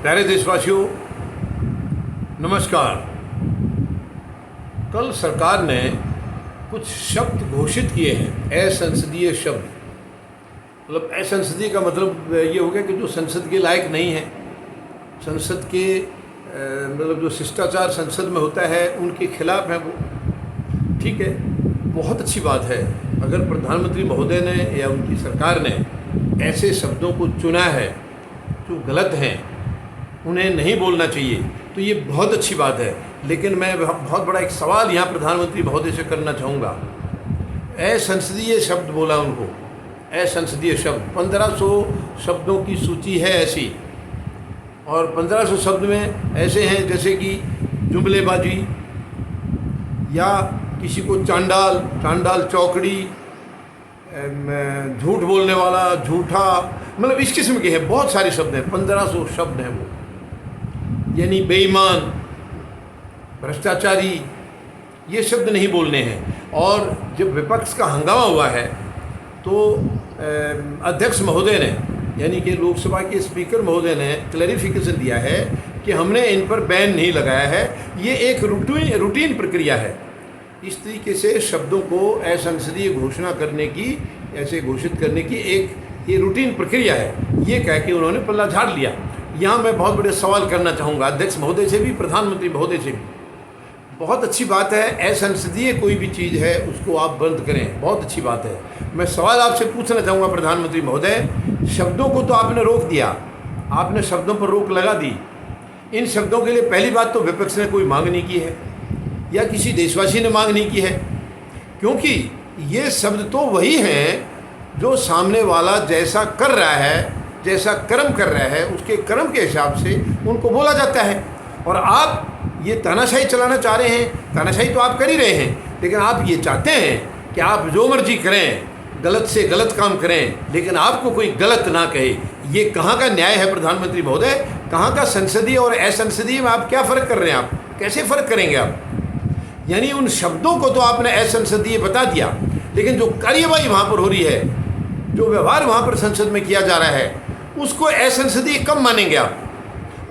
प्यारे देशवासियों, नमस्कार। कल सरकार ने कुछ शब्द घोषित किए हैं, असंसदीय शब्द। मतलब असंसदीय का मतलब ये हो गया कि जो संसद के लायक नहीं है, संसद के मतलब जो शिष्टाचार संसद में होता है उनके खिलाफ है वो। ठीक है, बहुत अच्छी बात है। अगर प्रधानमंत्री महोदय ने या उनकी सरकार ने ऐसे शब्दों को चुना है जो गलत हैं, उन्हें नहीं बोलना चाहिए, तो ये बहुत अच्छी बात है। लेकिन मैं बहुत बड़ा एक सवाल यहाँ प्रधानमंत्री महोदय से करना चाहूँगा। असंसदीय शब्द बोला उनको, असंसदीय शब्द। 1500 शब्दों की सूची है ऐसी, और 1500 शब्द में ऐसे हैं जैसे कि जुमलेबाजी, या किसी को चांडाल चौकड़ी, झूठ बोलने वाला, झूठा, मतलब इस किस्म के हैं। बहुत सारे शब्द हैं, 1500 शब्द हैं वो। यानी बेईमान, भ्रष्टाचारी, ये शब्द नहीं बोलने हैं। और जब विपक्ष का हंगामा हुआ है तो अध्यक्ष महोदय ने, यानी कि लोकसभा के स्पीकर महोदय ने क्लैरिफिकेशन दिया है कि हमने इन पर बैन नहीं लगाया है, ये एक रूटीन प्रक्रिया है। इस तरीके से शब्दों को असंसदीय घोषणा करने की, ऐसे घोषित करने की एक ये रूटीन प्रक्रिया है, ये कह के उन्होंने पल्ला झाड़ लिया। यहाँ मैं बहुत बड़े सवाल करना चाहूँगा अध्यक्ष महोदय से भी, प्रधानमंत्री महोदय से भी। बहुत अच्छी बात है, असंसदीय कोई भी चीज़ है उसको आप बंद करें, बहुत अच्छी बात है। मैं सवाल आपसे पूछना चाहूँगा प्रधानमंत्री महोदय, शब्दों को तो आपने रोक दिया, आपने शब्दों पर रोक लगा दी। इन शब्दों के लिए पहली बात तो विपक्ष ने कोई मांग नहीं की है, या किसी देशवासी ने मांग नहीं की है, क्योंकि ये शब्द तो वही हैं जो सामने वाला जैसा कर रहा है, जैसा कर्म कर रहा है, उसके कर्म के हिसाब से उनको बोला जाता है। और आप ये तानाशाही चलाना चाह रहे हैं, तानाशाही तो आप कर ही रहे हैं, लेकिन आप ये चाहते हैं कि आप जो मर्जी करें, गलत से गलत काम करें, लेकिन आपको कोई गलत ना कहे। ये कहाँ का न्याय है प्रधानमंत्री महोदय? कहाँ का संसदीय और असंसदीय में आप क्या फ़र्क कर रहे हैं? आप कैसे फ़र्क करेंगे आप? यानी उन शब्दों को तो आपने असंसदीय बता दिया, लेकिन जो कार्यवाही वहाँ पर हो रही है, जो व्यवहार वहाँ पर संसद में किया जा रहा है, उसको असंसदीय कब मानेंगे आप?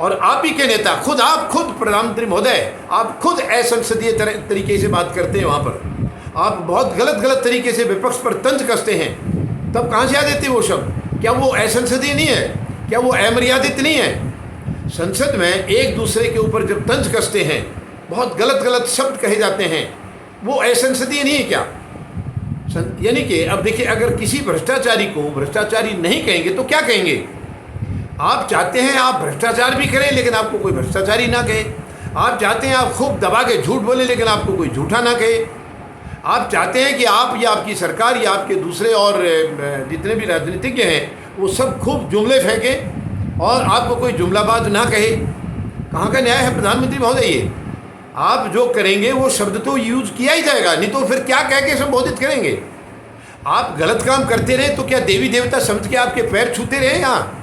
और आप ही के नेता खुद, आप खुद प्रधानमंत्री महोदय, आप खुद असंसदीय तरीके से बात करते हैं वहाँ पर। आप बहुत गलत तरीके से विपक्ष पर तंज कसते हैं, तब कहाँ से आ देते वो शब्द? क्या वो असंसदीय नहीं है? क्या वो अमर्यादित नहीं है? संसद में एक दूसरे के ऊपर जब तंज कसते हैं, बहुत गलत शब्द कहे जाते हैं, वो असंसदीय नहीं है क्या? यानी कि अब देखिए, अगर किसी भ्रष्टाचारी को भ्रष्टाचारी नहीं कहेंगे तो क्या कहेंगे? आप चाहते हैं आप भ्रष्टाचार भी करें लेकिन आपको कोई भ्रष्टाचारी ना कहे। आप चाहते हैं आप खूब दबा के झूठ बोलें लेकिन आपको कोई झूठा ना कहे। आप चाहते हैं कि आप या आपकी सरकार या आपके दूसरे और जितने भी राजनीतिज्ञ हैं वो सब खूब जुमले फेंकें और आपको कोई जुमलाबाज ना कहे। कहाँ का न्याय है प्रधानमंत्री महोदय? ये आप जो करेंगे वो शब्द तो यूज किया ही जाएगा, नहीं तो फिर क्या कह के संबोधित करेंगे? आप गलत काम करते रहे तो क्या देवी देवता समझ के आपके पैर छूते रहे? यहाँ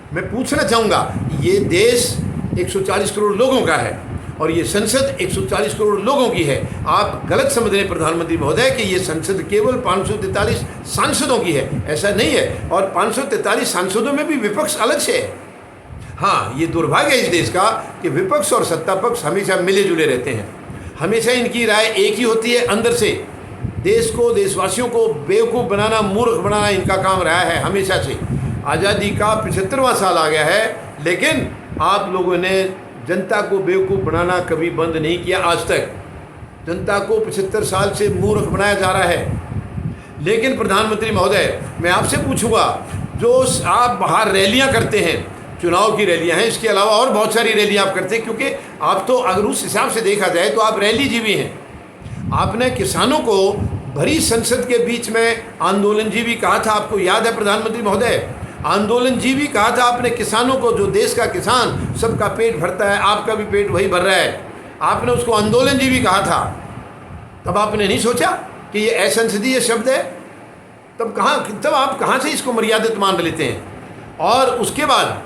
मैं पूछना चाहूँगा, ये देश 140 करोड़ लोगों का है और ये संसद 140 करोड़ लोगों की है। आप गलत समझ रहे हैं प्रधानमंत्री महोदय कि ये संसद केवल 543 सांसदों की है, ऐसा नहीं है। और 543 सांसदों में भी विपक्ष अलग से है। हाँ, ये दुर्भाग्य है इस देश का कि विपक्ष और सत्ता पक्ष हमेशा मिले जुले रहते हैं, हमेशा इनकी राय एक ही होती है। अंदर से देश को, देशवासियों को बेवकूफ़ बनाना, मूर्ख बनाना इनका काम रहा है हमेशा से। आज़ादी का 75वां साल आ गया है, लेकिन आप लोगों ने जनता को बेवकूफ़ बनाना कभी बंद नहीं किया आज तक। जनता को 75 साल से मूर्ख बनाया जा रहा है। लेकिन प्रधानमंत्री महोदय, मैं आपसे पूछूंगा, जो आप बाहर रैलियां करते हैं, चुनाव की रैलियां हैं, इसके अलावा और बहुत सारी रैलियां आप करते हैं, क्योंकि आप तो अगर उस हिसाब से देखा जाए तो आप रैली जीवी हैं। आपने किसानों को भरी संसद के बीच में आंदोलन जीवी कहा था, आपको याद है प्रधानमंत्री महोदय? आंदोलन जीवी कहा था आपने किसानों को। जो देश का किसान, सबका पेट भरता है, आपका भी पेट वही भर रहा है, आपने उसको आंदोलन जीवी कहा था। तब आपने नहीं सोचा कि ये असंसदीय शब्द है? तब आप कहाँ से इसको मर्यादित मान लेते हैं? और उसके बाद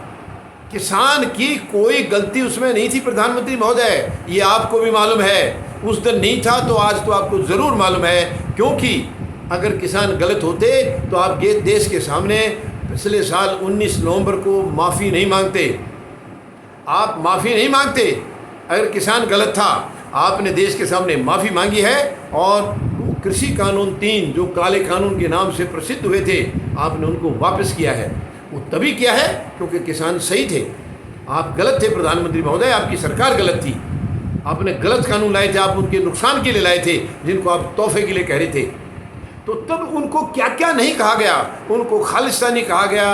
किसान की कोई गलती उसमें नहीं थी प्रधानमंत्री महोदय, ये आपको भी मालूम है। उस दिन नहीं था तो आज तो आपको ज़रूर मालूम है, क्योंकि अगर किसान गलत होते तो आप ये देश के सामने पिछले साल 19 नवंबर को माफ़ी नहीं मांगते। आप माफ़ी नहीं मांगते। अगर किसान गलत था, आपने देश के सामने माफ़ी मांगी है, और वो कृषि कानून 3 जो काले कानून के नाम से प्रसिद्ध हुए थे, आपने उनको वापस किया है। वो तभी किया है क्योंकि किसान सही थे। आप गलत थे प्रधानमंत्री महोदय, आपकी सरकार गलत थी। आपने गलत कानून लाए थे, आप उनके नुकसान के लिए लाए थे, जिनको आप तोहफे के लिए कह रहे थे। तो तब उनको क्या क्या नहीं कहा गया, उनको खालिस्तानी कहा गया,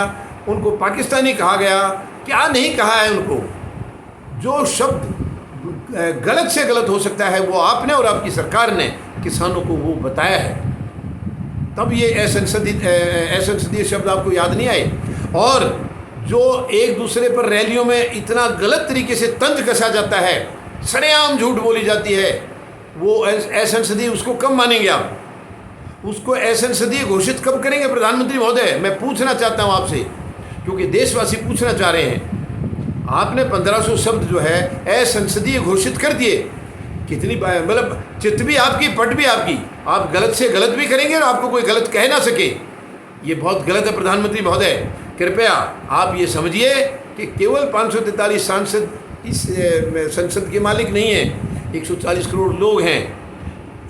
उनको पाकिस्तानी कहा गया, क्या नहीं कहा है उनको। जो शब्द गलत से गलत हो सकता है वो आपने और आपकी सरकार ने किसानों को वो बताया है। तब ये असंसदीय शब्द आपको याद नहीं आए। और जो एक दूसरे पर रैलियों में इतना गलत तरीके से तंज कसा जाता है, सरेआम झूठ बोली जाती है, वो असंसदीय उसको कब मानेंगे आप? उसको असंसदीय घोषित कब करेंगे प्रधानमंत्री महोदय? मैं पूछना चाहता हूँ आपसे, क्योंकि देशवासी पूछना चाह रहे हैं। आपने 1500 शब्द जो है असंसदीय घोषित कर दिए। कितनी मतलब चित भी आपकी, पट भी आपकी। आप गलत से गलत भी करेंगे और आपको कोई गलत कह ना सके, ये बहुत गलत है प्रधानमंत्री महोदय। कृपया आप ये समझिए कि केवल 543 सांसद इस संसद के मालिक नहीं हैं, 140 करोड़ लोग हैं।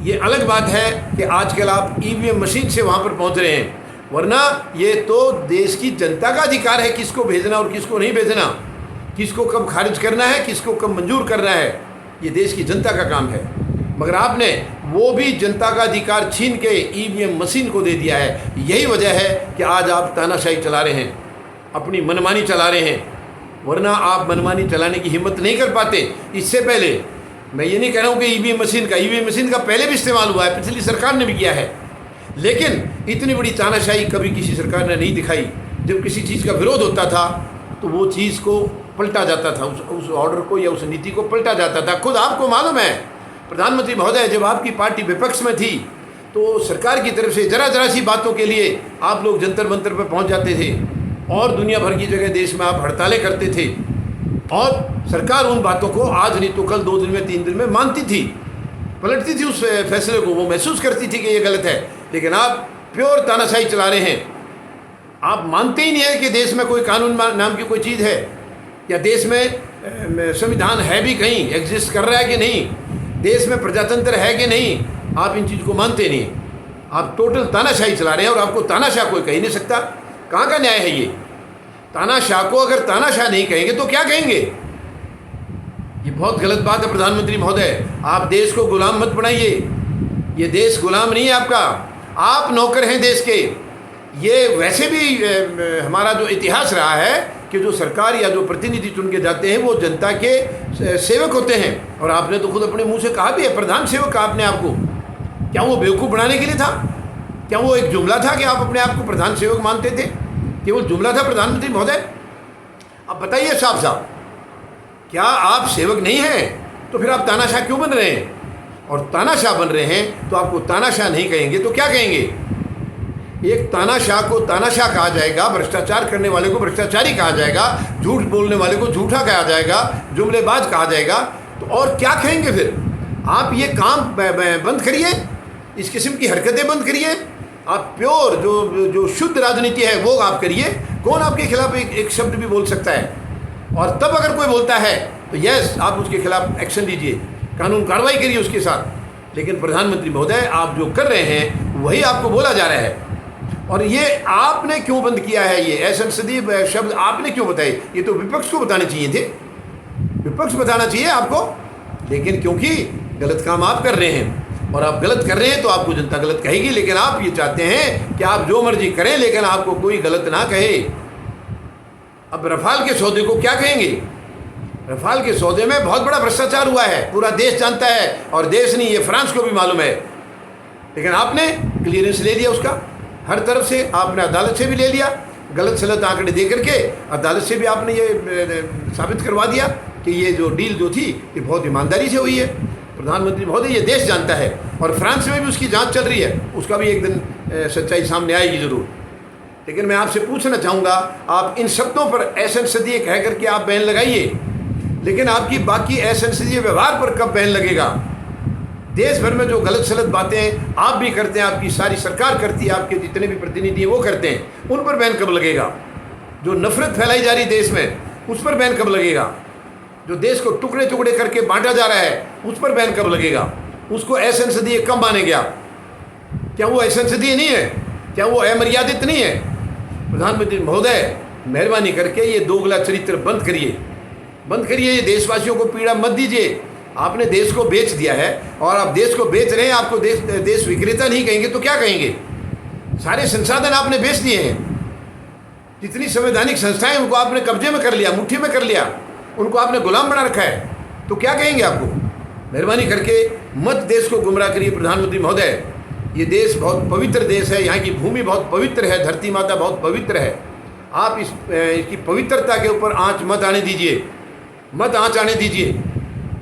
ये अलग बात है कि आजकल आप ईवीएम मशीन से वहाँ पर पहुँच रहे हैं, वरना ये तो देश की जनता का अधिकार है किसको भेजना और किसको नहीं भेजना, किसको कब खारिज करना है, किसको कब मंजूर करना है। ये देश की जनता का काम है। मगर आपने वो भी जनता का अधिकार छीन के ईवीएम मशीन को दे दिया है। यही वजह है कि आज आप तानाशाही चला रहे हैं, अपनी मनमानी चला रहे हैं, वरना आप मनमानी चलाने की हिम्मत नहीं कर पाते। इससे पहले मैं ये नहीं कह रहा हूँ कि ईवीएम मशीन का पहले भी इस्तेमाल हुआ है, पिछली सरकार ने भी किया है, लेकिन इतनी बड़ी तानाशाही कभी किसी सरकार ने नहीं दिखाई। जब किसी चीज़ का विरोध होता था तो वो चीज़ को पलटा जाता था, उस ऑर्डर को या उस नीति को पलटा जाता था। खुद आपको मालूम है प्रधानमंत्री महोदय, जब आपकी पार्टी विपक्ष में थी तो सरकार की तरफ से जरा सी बातों के लिए आप लोग जंतर मंतर पर पहुंच जाते थे, और दुनिया भर की जगह देश में आप हड़तालें करते थे, और सरकार उन बातों को आज नहीं तो कल 2 दिन में 3 दिन में मानती थी, पलटती थी उस फैसले को, वो महसूस करती थी कि ये गलत है। लेकिन आप प्योर तानाशाही चला रहे हैं। आप मानते ही नहीं है कि देश में कोई कानून नाम की कोई चीज़ है, या देश में संविधान है भी, कहीं एग्जिस्ट कर रहा है कि नहीं, देश में प्रजातंत्र है कि नहीं। आप इन चीज़ को मानते नहीं, आप टोटल तानाशाही चला रहे हैं, और आपको तानाशाह कोई कह ही नहीं सकता। कहाँ का न्याय है ये? तानाशाह को अगर तानाशाह नहीं कहेंगे तो क्या कहेंगे? ये बहुत गलत बात है प्रधानमंत्री महोदय। आप देश को गुलाम मत बनाइए, ये देश गुलाम नहीं है आपका, आप नौकर हैं देश के। ये वैसे भी हमारा जो इतिहास रहा है कि जो सरकार या जो प्रतिनिधि चुन के जाते हैं वो जनता के सेवक होते हैं, और आपने तो खुद अपने मुंह से कहा भी है, प्रधान सेवक कहा आपने आपको। क्या वो बेवकूफ़ बनाने के लिए था? क्या वो एक जुमला था कि आप अपने आप को प्रधान सेवक मानते थे? केवल जुमला था प्रधानमंत्री महोदय? अब बताइए साफ साफ, क्या आप सेवक नहीं हैं? तो फिर आप तानाशाह क्यों बन रहे हैं? और तानाशाह बन रहे हैं तो आपको तानाशाह नहीं कहेंगे तो क्या कहेंगे? एक तानाशाह को तानाशाह कहा जाएगा, भ्रष्टाचार करने वाले को भ्रष्टाचारी कहा जाएगा, झूठ बोलने वाले को झूठा कहा जाएगा, जुमलेबाज कहा जाएगा। तो और क्या कहेंगे फिर? आप ये काम बंद करिए, इस किस्म की हरकतें बंद करिए। आप प्योर जो शुद्ध राजनीति है वो आप करिए। कौन आपके खिलाफ एक शब्द भी बोल सकता है? और तब अगर कोई बोलता है तो यस, आप उसके खिलाफ एक्शन लीजिए, कानून कार्रवाई करिए उसके साथ। लेकिन प्रधानमंत्री महोदय, आप जो कर रहे हैं वही आपको बोला जा रहा है। और ये आपने क्यों बंद किया है? ये असंसदीय शब्द आपने क्यों बताए? ये तो विपक्ष को बताने चाहिए थे, विपक्ष बताना चाहिए आपको। लेकिन क्योंकि गलत काम आप कर रहे हैं, और आप गलत कर रहे हैं तो आपको जनता गलत कहेगी। लेकिन आप ये चाहते हैं कि आप जो मर्जी करें लेकिन आपको कोई गलत ना कहे। अब रफाल के सौदे को क्या कहेंगे? रफाल के सौदे में बहुत बड़ा भ्रष्टाचार हुआ है, पूरा देश जानता है, और देश नहीं, ये फ्रांस को भी मालूम है। लेकिन आपने क्लियरेंस ले लिया उसका, हर तरफ से आपने अदालत से भी ले लिया, गलत सलत आंकड़े दे करके अदालत से भी आपने ये साबित करवा दिया कि ये जो डील जो थी ये बहुत ईमानदारी से हुई है। प्रधानमंत्री महोदय, ये देश जानता है, और फ्रांस में भी उसकी जांच चल रही है, उसका भी एक दिन सच्चाई सामने आएगी ज़रूर। लेकिन मैं आपसे पूछना चाहूँगा, आप इन शब्दों पर असंसदीय कह करके आप बैन लगाइए, लेकिन आपकी बाकी असंसदीय व्यवहार पर कब बैन लगेगा? देश भर में जो गलत सलत बातें आप भी करते हैं, आपकी सारी सरकार करती है, आपके जितने भी प्रतिनिधि हैं वो करते हैं, उन पर बैन कब लगेगा? जो नफरत फैलाई जा रही देश में, उस पर बैन कब लगेगा? जो देश को टुकड़े टुकड़े करके बांटा जा रहा है, उस पर बैन कब लगेगा? उसको असंसदीय कब मानेंगे आप? क्या वो असंसदीय नहीं है? क्या वो अमर्यादित नहीं है? प्रधानमंत्री महोदय, मेहरबानी करके ये दोगला चरित्र बंद करिए, बंद करिए। ये देशवासियों को पीड़ा मत दीजिए। आपने देश को बेच दिया है और आप देश को बेच रहे हैं। आपको देश विक्रेता नहीं कहेंगे तो क्या कहेंगे? सारे संसाधन आपने बेच दिए हैं। जितनी संवैधानिक संस्थाएं उनको आपने कब्जे में कर लिया, मुट्ठी में कर लिया, उनको आपने गुलाम बना रखा है, तो क्या कहेंगे आपको? मेहरबानी करके मत देश को गुमराह करिए प्रधानमंत्री महोदय। ये देश बहुत पवित्र देश है, यहाँ की भूमि बहुत पवित्र है, धरती माता बहुत पवित्र है। आप इसकी पवित्रता के ऊपर आँच मत आने दीजिए, मत आँच आने दीजिए।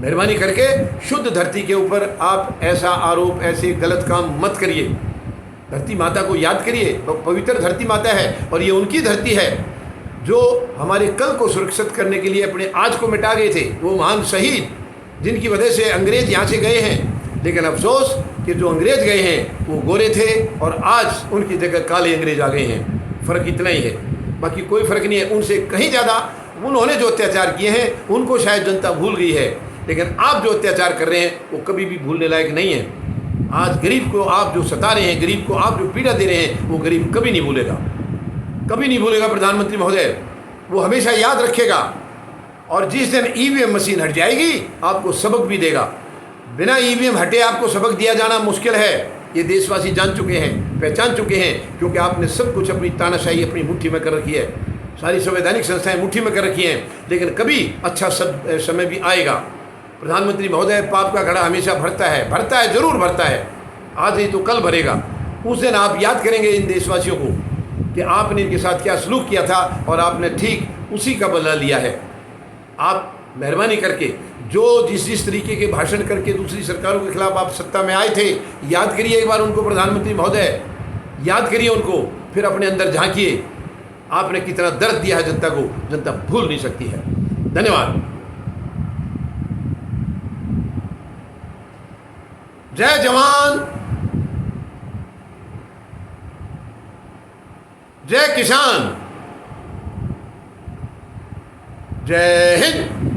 मेहरबानी करके शुद्ध धरती के ऊपर आप ऐसा आरोप, ऐसे गलत काम मत करिए। धरती माता को याद करिए, पवित्र धरती माता है और ये उनकी धरती है जो हमारे कल को सुरक्षित करने के लिए अपने आज को मिटा गए थे। वो महान शहीद जिनकी वजह से अंग्रेज यहाँ से गए हैं। लेकिन अफसोस कि जो अंग्रेज गए हैं वो गोरे थे और आज उनकी जगह काले अंग्रेज आ गए हैं। फ़र्क इतना ही है, बाकी कोई फ़र्क नहीं है। उनसे कहीं ज़्यादा उन्होंने जो अत्याचार किए हैं उनको शायद जनता भूल गई है, लेकिन आप जो अत्याचार कर रहे हैं वो कभी भी भूलने लायक नहीं है। आज गरीब को आप जो सता रहे हैं, गरीब को आप जो पीड़ा दे रहे हैं, वो गरीब कभी नहीं भूलेगा, कभी नहीं भूलेगा प्रधानमंत्री महोदय। वो हमेशा याद रखेगा और जिस दिन ईवीएम मशीन हट जाएगी आपको सबक भी देगा। बिना ईवीएम हटे आपको सबक दिया जाना मुश्किल है, ये देशवासी जान चुके हैं, पहचान चुके हैं, क्योंकि आपने सब कुछ अपनी तानाशाही अपनी मुट्ठी में कर रखी है, सारी संवैधानिक संस्थाएं मुट्ठी में कर रखी हैं। लेकिन कभी अच्छा समय भी आएगा प्रधानमंत्री महोदय। पाप का घड़ा हमेशा भरता है, भरता है, जरूर भरता है, आज नहीं तो कल भरेगा। उस दिन आप याद करेंगे इन देशवासियों को कि आपने इनके साथ क्या सलूक किया था और आपने ठीक उसी का बदला लिया है। आप मेहरबानी करके जो जिस तरीके के भाषण करके दूसरी सरकारों के खिलाफ आप सत्ता में आए थे, याद करिए एक बार उनको प्रधानमंत्री महोदय, याद करिए उनको, फिर अपने अंदर झांकिए। आपने कितना दर्द दिया है जनता को, जनता भूल नहीं सकती है। धन्यवाद। जय जवान, जय किसान, जय हिंद।